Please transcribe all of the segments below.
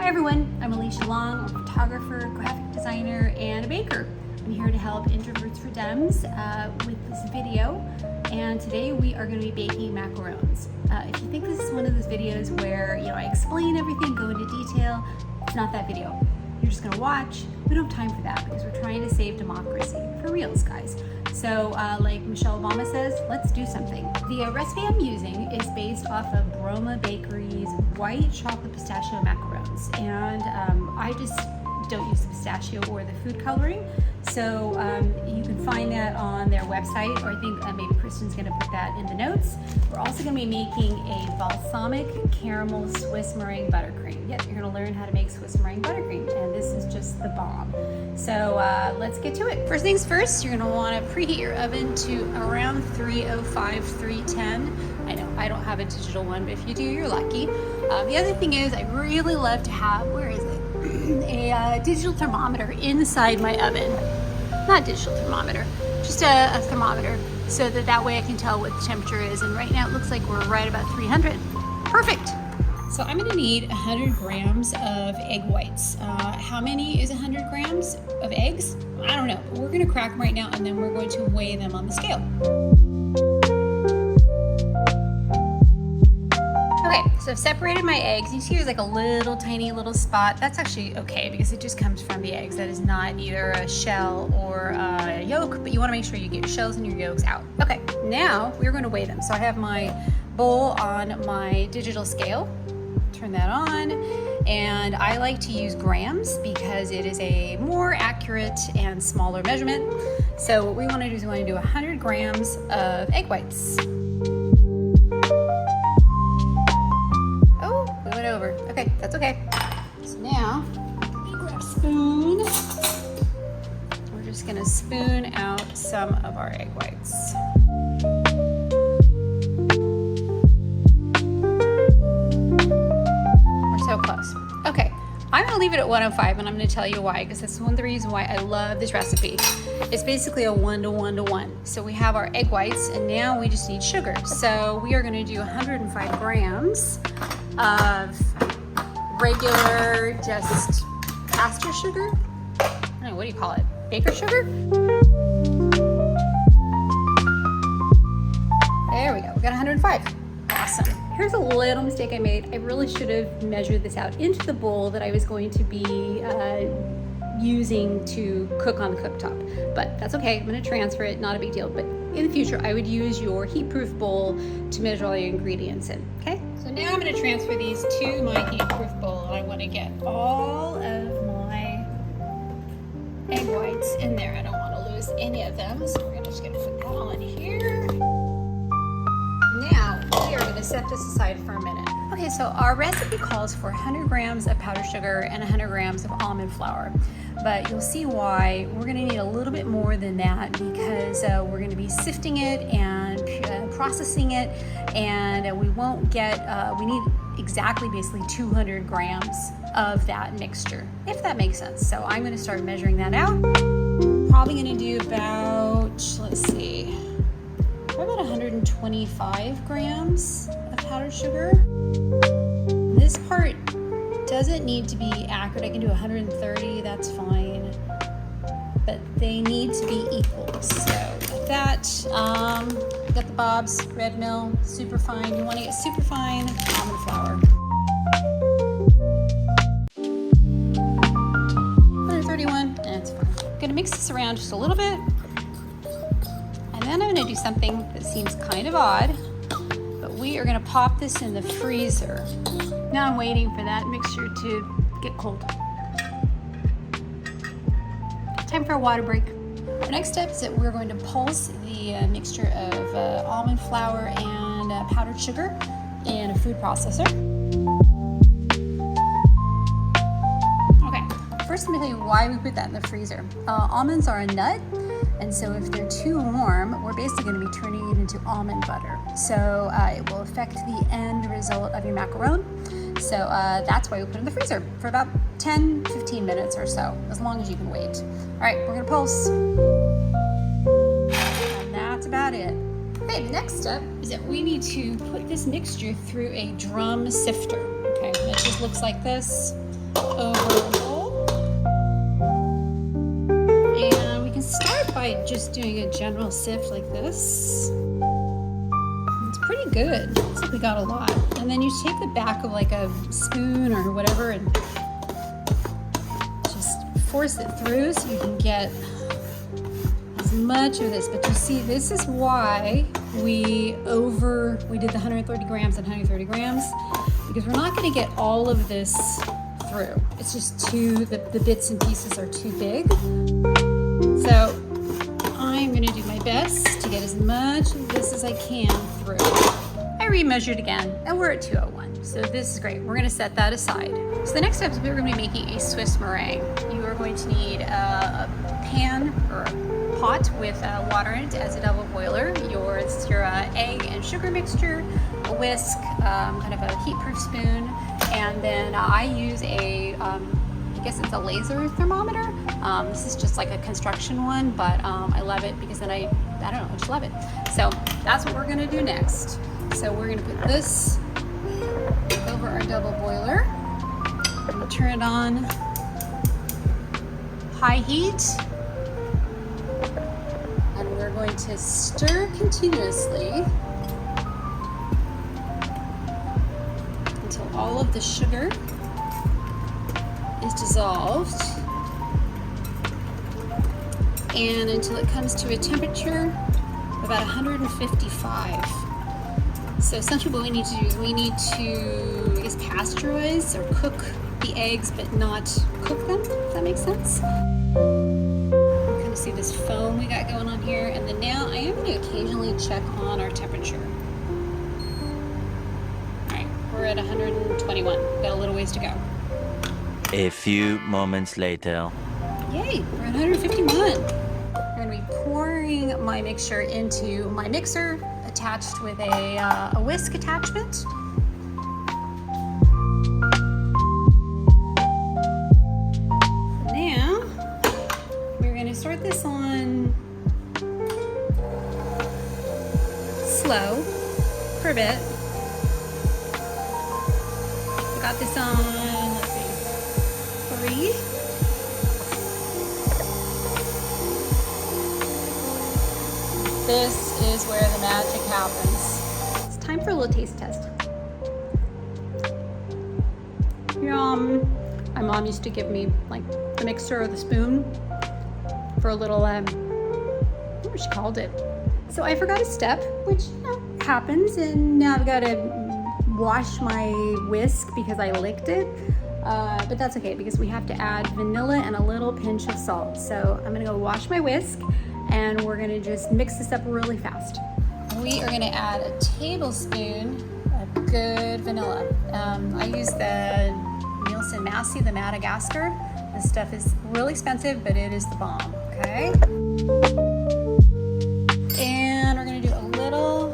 Hi everyone, I'm Alicia Long, I'm a photographer, graphic designer, and a baker. I'm here to help introverts for Dems with this video, and today we are going to be baking macarons. If you think this is one of those videos where I explain everything, go into detail, it's not that video. You're just going to watch. We don't have time for that because we're trying to save democracy. For reals, guys. So like Michelle Obama says, let's do something. The recipe I'm using is based off of Broma Bakery's white chocolate pistachio macarons, and I just don't use the pistachio or the food coloring, so you can find that on their website, or I think maybe Kristen's going to put that in the notes. We're also going to be making a balsamic caramel Swiss meringue buttercream. Yep, you're going to learn how to make Swiss meringue buttercream, and this is just the bomb. So let's get to it. First things first, you're going to want to preheat your oven to around 305, 310. I know I don't have a digital one, but if you do, you're lucky. The other thing is, I really love to have, where is it? A digital thermometer inside my oven. Not digital thermometer, just a thermometer, so that way I can tell what the temperature is. And right now it looks like we're right about 300. Perfect. So I'm going to need 100 grams of egg whites. How many is 100 grams of eggs? I don't know. We're going to crack them right now, and then we're going to weigh them on the scale. Okay, so I've separated my eggs. You see there's like a little tiny little spot. That's actually okay because it just comes from the eggs. That is not either a shell or a yolk, but you want to make sure you get your shells and your yolks out. Okay, now we're going to weigh them. So I have my bowl on my digital scale. Turn that on, and I like to use grams because it is a more accurate and smaller measurement. So what we want to do is we want to do 100 grams of egg whites. Oh, we went over. Okay, that's okay. So now, grab a spoon. We're just going to spoon out some of our egg whites. So close. Okay, I'm gonna leave it at 105, and I'm gonna tell you why, because that's one of the reasons why I love this recipe. It's basically a 1 to 1 to 1. So we have our egg whites, and now we just need sugar. So we are gonna do 105 grams of regular, just caster sugar. I don't know, what do you call it? Baker sugar? There we go, we got 105. Awesome. Here's a little mistake I made. I really should have measured this out into the bowl that I was going to be using to cook on the cooktop. But that's okay, I'm gonna transfer it, not a big deal. But in the future, I would use your heat-proof bowl to measure all your ingredients in, okay? So now I'm gonna transfer these to my heat-proof bowl. I wanna get all of my egg whites in there. I don't wanna lose any of them, so we're just gonna put that all in here. Now, we are going to set this aside for a minute. Okay, so our recipe calls for 100 grams of powdered sugar and 100 grams of almond flour. But you'll see why we're going to need a little bit more than that, because we're going to be sifting it and processing it, and we won't get, we need exactly basically 200 grams of that mixture, if that makes sense. So I'm going to start measuring that out. Probably going to do about, let's see, about 125 grams of powdered sugar. This part doesn't need to be accurate. I can do 130, that's fine. But they need to be equal. So with that, got the Bob's Red Mill super fine. You want to get super fine almond flour. 131, that's fine. I'm gonna mix this around just a little bit. And then I'm going to do something that seems kind of odd, but we are going to pop this in the freezer. Now I'm waiting for that mixture to get cold. Time for a water break. Our next step is that we're going to pulse the mixture of almond flour and powdered sugar in a food processor. Okay, first I'm going to tell you why we put that in the freezer. Almonds are a nut. And so if they're too warm, we're basically going to be turning it into almond butter. So it will affect the end result of your macaron. So that's why we put it in the freezer for about 10-15 minutes or so, as long as you can wait. All right, we're going to pulse. And that's about it. Okay, the next step is that we need to put this mixture through a drum sifter. Okay, it just looks like this. over a bowl. And we can start by just doing a general sift like this. It's pretty good. Looks like we got a lot. And then you take the back of like a spoon or whatever and just force it through so you can get as much of this. But you see, this is why we did the 130 grams and 130 grams, because we're not going to get all of this through. It's just the bits and pieces are too big. So I'm going to do my best to get as much of this as I can through. I remeasured again and we're at 201. So this is great. We're going to set that aside. So the next step is we're going to be making a Swiss meringue. You are going to need a pan or a pot with water in it as a double boiler, your egg and sugar mixture, a whisk, kind of a heat-proof spoon, and then I use I guess it's a laser thermometer. This is just like a construction one, but I love it because then I don't know, I just love it. So that's what we're gonna do next. So we're gonna put this over our double boiler. I'm gonna turn it on high heat. And we're going to stir continuously until all of the sugar is dissolved and until it comes to a temperature of about 155. So essentially what we need to do is we need to, I guess, pasteurize or cook the eggs but not cook them, if that makes sense. Kind of see this foam we got going on here, and then now I am going to occasionally check on our temperature. Alright, we're at 121. We've got a little ways to go. A few moments later. Yay, we're at 151. I'm going to be pouring my mixture into my mixer attached with a whisk attachment. Now, we're going to start this on slow for a bit. We got this on, let's see, 3. This is where the magic happens. It's time for a little taste test. Yum. My mom used to give me like the mixer or the spoon for a little, what she called it. So I forgot a step, which happens, and now I've got to wash my whisk because I licked it. But that's okay because we have to add vanilla and a little pinch of salt. So I'm gonna go wash my whisk and we're gonna just mix this up really fast. We are gonna add a tablespoon of good vanilla. I use the Nielsen Massey, the Madagascar. This stuff is really expensive, but it is the bomb, okay? And we're gonna do a little,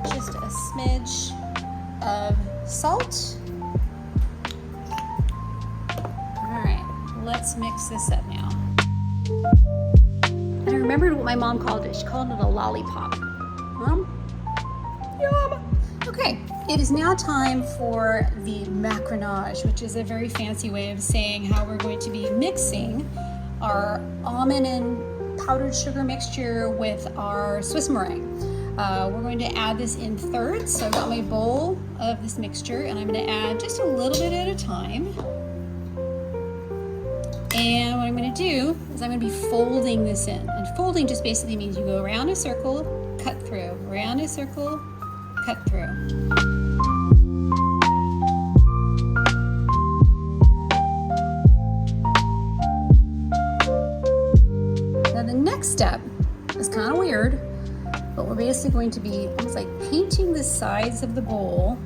just a smidge of salt. All right, let's mix this up now. And I remembered what my mom called it. She called it a lollipop. Yum. Okay, it is now time for the macaronage, which is a very fancy way of saying how we're going to be mixing our almond and powdered sugar mixture with our Swiss meringue. We're going to add this in thirds. So I've got my bowl of this mixture and I'm going to add just a little bit at a time. And what I'm going to do is I'm going to be folding this in. And folding just basically means you go around a circle, cut through, around a circle, cut through. Now the next step is kind of weird, but we're basically going to be almost like painting the sides of the bowl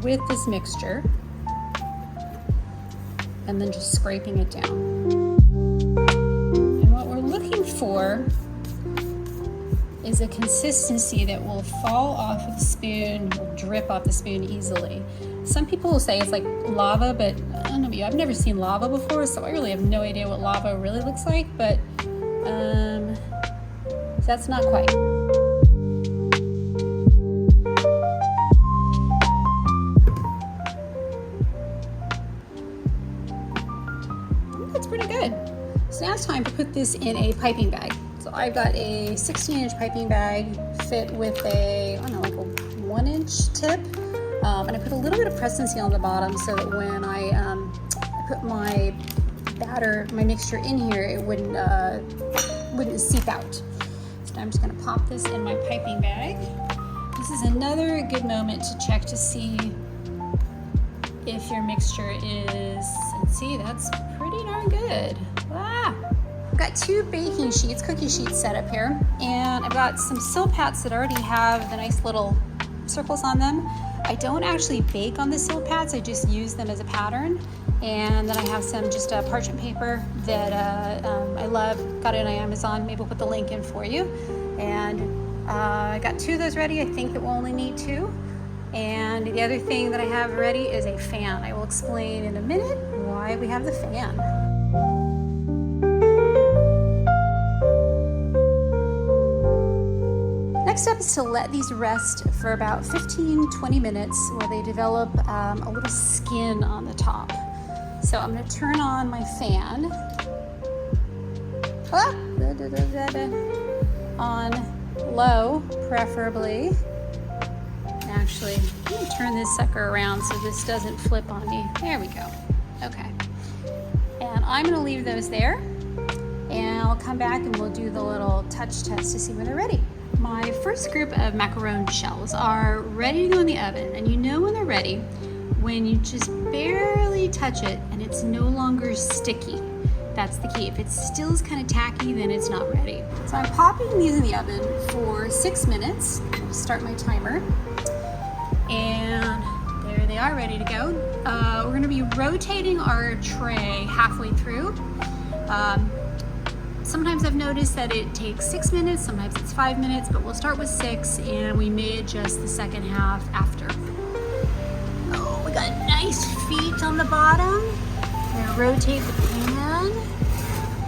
with this mixture and then just scraping it down. And what we're looking for is a consistency that will fall off of the spoon, will drip off the spoon easily. Some people will say it's like lava, but I don't know about you, I've never seen lava before, so I really have no idea what lava really looks like, but that's not quite. So now it's time to put this in a piping bag. So I've got a 16-inch piping bag fit with a, I don't know, like a 1-inch tip. And I put a little bit of Press and Seal on the bottom so that when I put my batter, my mixture in here, it wouldn't seep out. So now I'm just gonna pop this in my piping bag. This is another good moment to check to see if your mixture is, and see, that's pretty darn good. I've got 2 baking sheets, cookie sheets set up here, and I've got some Silpats that already have the nice little circles on them. I don't actually bake on the Silpats, I just use them as a pattern. And then I have some just parchment paper that I love, got it on Amazon. Maybe we'll put the link in for you. And I got 2 of those ready. I think that we'll only need 2. And the other thing that I have ready is a fan. I will explain in a minute why we have the fan. Next step is to let these rest for about 15-20 minutes while they develop a little skin on the top. So I'm going to turn on my fan on low, preferably. Actually, let me turn this sucker around so this doesn't flip on me. There we go. Okay. And I'm going to leave those there, and I'll come back and we'll do the little touch test to see when they're ready. My first group of macaron shells are ready to go in the oven, and you know when they're ready when you just barely touch it and it's no longer sticky. That's the key. If it still is kind of tacky, then it's not ready. So I'm popping these in the oven for 6 minutes. I'll start my timer. And there they are, ready to go. We're gonna be rotating our tray halfway through. Sometimes I've noticed that it takes 6 minutes, sometimes it's 5 minutes, but we'll start with 6 and we may adjust the second half after. Oh, we got nice feet on the bottom. We're gonna rotate the pan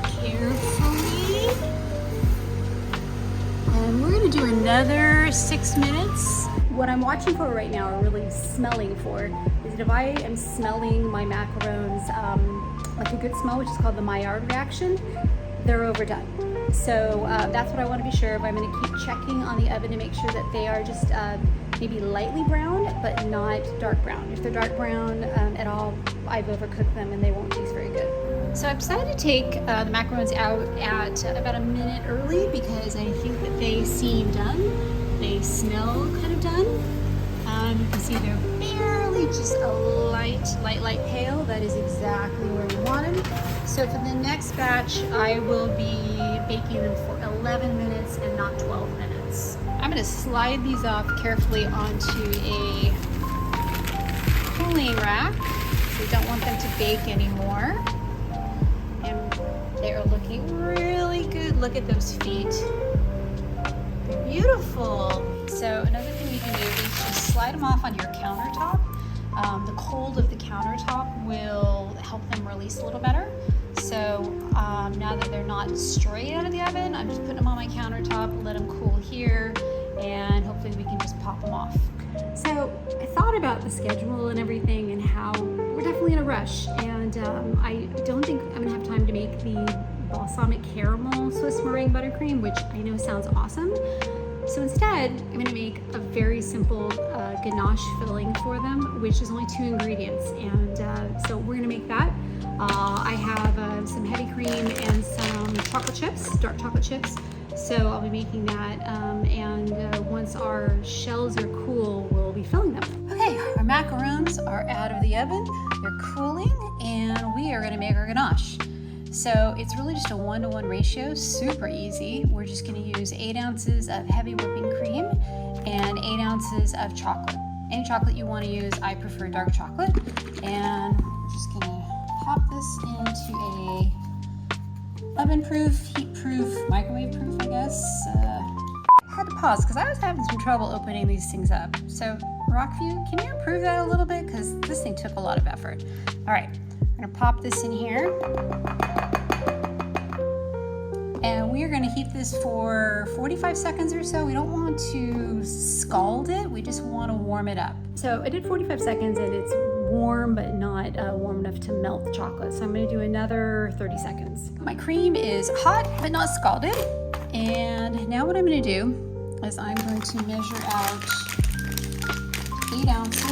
carefully. And we're gonna do another 6 minutes. What I'm watching for right now, or really smelling for, is that if I am smelling my macarons like a good smell, which is called the Maillard reaction, they're overdone. So that's what I want to be sure of. I'm going to keep checking on the oven to make sure that they are just maybe lightly browned, but not dark brown. If they're dark brown at all, I've overcooked them and they won't taste very good. So I've decided to take the macarons out at about a minute early because I think that they seem done. They smell kind of done. You can see they're barely just a light pale. That is exactly where we want them. So for the next batch, I will be baking them for 11 minutes and not 12 minutes. I'm going to slide these off carefully onto a cooling rack. We don't want them to bake anymore. And they're looking really good. Look at those feet. They're beautiful. So another thing you can do is just slide them off on your countertop. The cold of the countertop will help them release a little better. So now that they're not straight out of the oven, I'm just putting them on my countertop, let them cool here, and hopefully we can just pop them off. So I thought about the schedule and everything and how we're definitely in a rush, and I don't think I'm gonna have time to make the balsamic caramel Swiss meringue buttercream, which I know sounds awesome. So instead, I'm gonna make a very simple ganache filling for them, which is only 2 ingredients. And so we're gonna make that. I have some heavy cream and some chocolate chips, dark chocolate chips. So I'll be making that. And once our shells are cool, we'll be filling them. Okay, our macarons are out of the oven. They're cooling, and we are gonna make our ganache. So it's really just a 1-to-1 ratio, super easy. We're just gonna use 8 ounces of heavy whipping cream and 8 ounces of chocolate. Any chocolate you wanna use, I prefer dark chocolate. And we're just gonna pop this into a oven-proof, heat-proof, microwave-proof, I guess. I had to pause because I was having some trouble opening these things up. So Rockview, can you improve that a little bit? Because this thing took a lot of effort. All right. I'm gonna pop this in here. And we are gonna heat this for 45 seconds or so. We don't want to scald it, we just wanna warm it up. So I did 45 seconds and it's warm, but not warm enough to melt the chocolate. So I'm gonna do another 30 seconds. My cream is hot, but not scalded. And now what I'm gonna do is I'm going to measure out 8 ounces.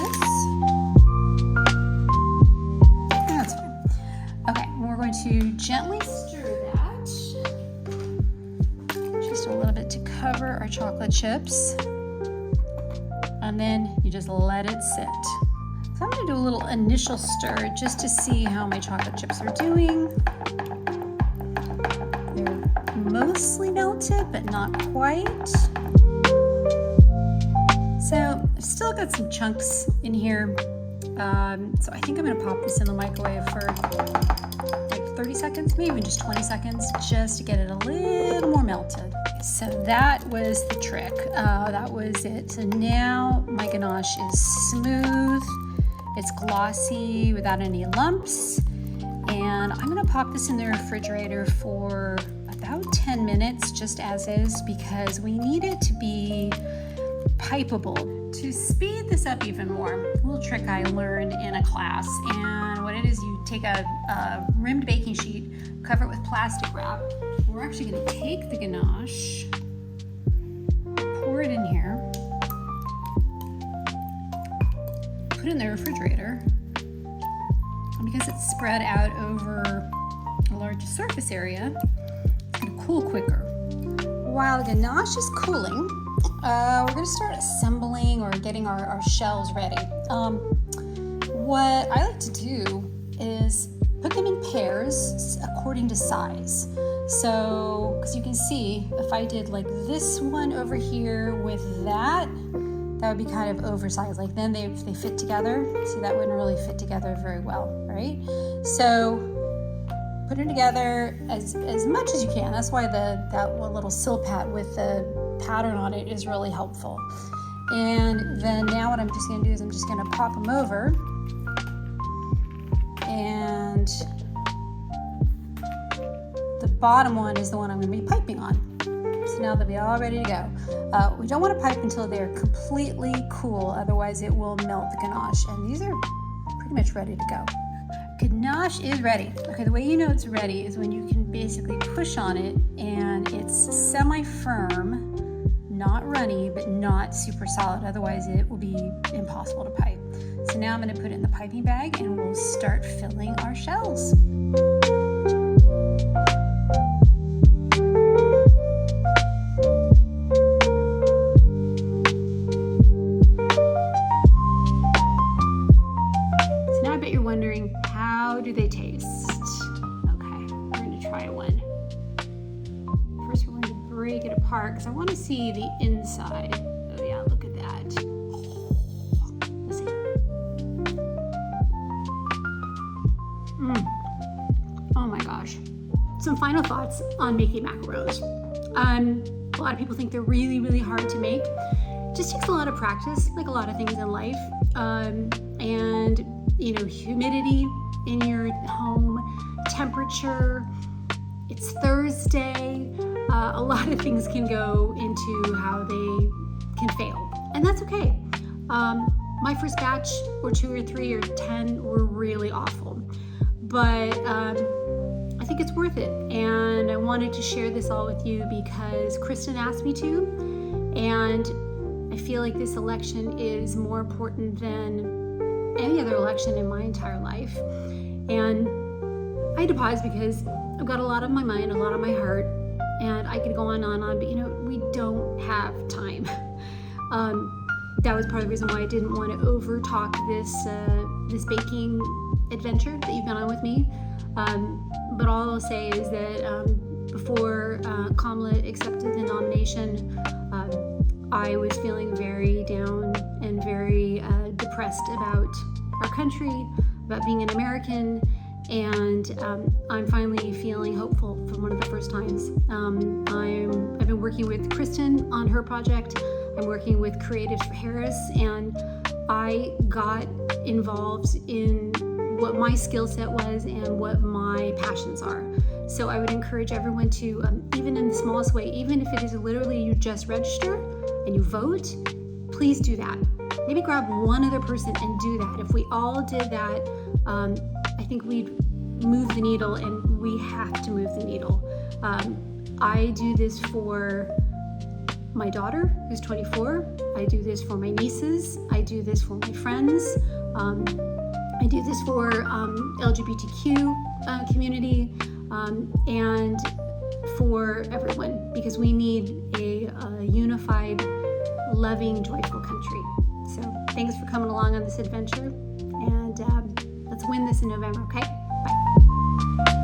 That's fine. Okay, we're going to gently stir that. Just a little bit to cover our chocolate chips. And then you just let it sit. So I'm gonna do a little initial stir just to see how my chocolate chips are doing. They're mostly melted, but not quite. So I've still got some chunks in here. So I think I'm gonna pop this in the microwave for like 30 seconds, maybe even just 20 seconds, just to get it a little more melted. So that was the trick. That was it. So now my ganache is smooth. It's glossy without any lumps. And I'm gonna pop this in the refrigerator for about 10 minutes, just as is, because we need it to be pipeable. To speed this up even more, a little trick I learned in a class, and what it is, you take a rimmed baking sheet, cover it with plastic wrap. We're actually gonna take the ganache, pour it in here, put it in the refrigerator, and because it's spread out over a large surface area, it's gonna cool quicker. While the ganache is cooling, we're gonna start assembling or getting our shells ready. What I like to do is put them in pairs according to size. So, because you can see, if I did like this one over here with that would be kind of oversized. Like then they fit together. See, that wouldn't really fit together very well, right? So put it together as much as you can. That's why that one little silpat with the pattern on it is really helpful. And then now what I'm just gonna do is I'm just gonna pop them over, and the bottom one is the one I'm gonna be piping on. So now they'll be all ready to go. We don't wanna pipe until they're completely cool, otherwise it will melt the ganache. And these are pretty much ready to go. Ganache is ready. Okay, the way you know it's ready is when you can basically push on it and it's semi-firm, not runny, but not super solid. Otherwise it will be impossible to pipe. So now I'm gonna put it in the piping bag and we'll start filling our shells. So now I bet you're wondering, how do they taste? Okay, we're gonna try one. First we're going to break it apart because I want to see the inside. Oh yeah, look at that. Let's see. Oh my gosh. Some final thoughts on making macarons. A lot of people think they're really, really hard to make. It just takes a lot of practice, like a lot of things in life. And you know, humidity in your home, temperature. It's Thursday. A lot of things can go into how they can fail, and that's okay. My first batch, or 2 or 3 or 10, were really awful, but I think it's worth it, and I wanted to share this all with you because Kristen asked me to, and I feel like this election is more important than any other election in my entire life. And I had to pause because I've got a lot on my mind, a lot on my heart, and I could go on and on, but you know, we don't have time. That was part of the reason why I didn't want to over talk this baking adventure that you've been on with me. But all I'll say is that before Kamala accepted the nomination, I was feeling very down and very depressed about our country, about being an American, and I'm finally feeling hopeful for one of the first times. I've been working with Kristen on her project. I'm working with Creatives for Harris, and I got involved in what my skill set was and what my passions are. So I would encourage everyone to, even in the smallest way, even if it is literally you just register and you vote, please do that. maybe grab one other person and do that. If we all did that, I think we'd move the needle, and we have to move the needle. I do this for my daughter, who's 24. I do this for my nieces. I do this for my friends. I do this for LGBTQ community, and for everyone, because we need a unified, loving, joyful country. So thanks for coming along on this adventure, and let's win this in November, okay? Bye.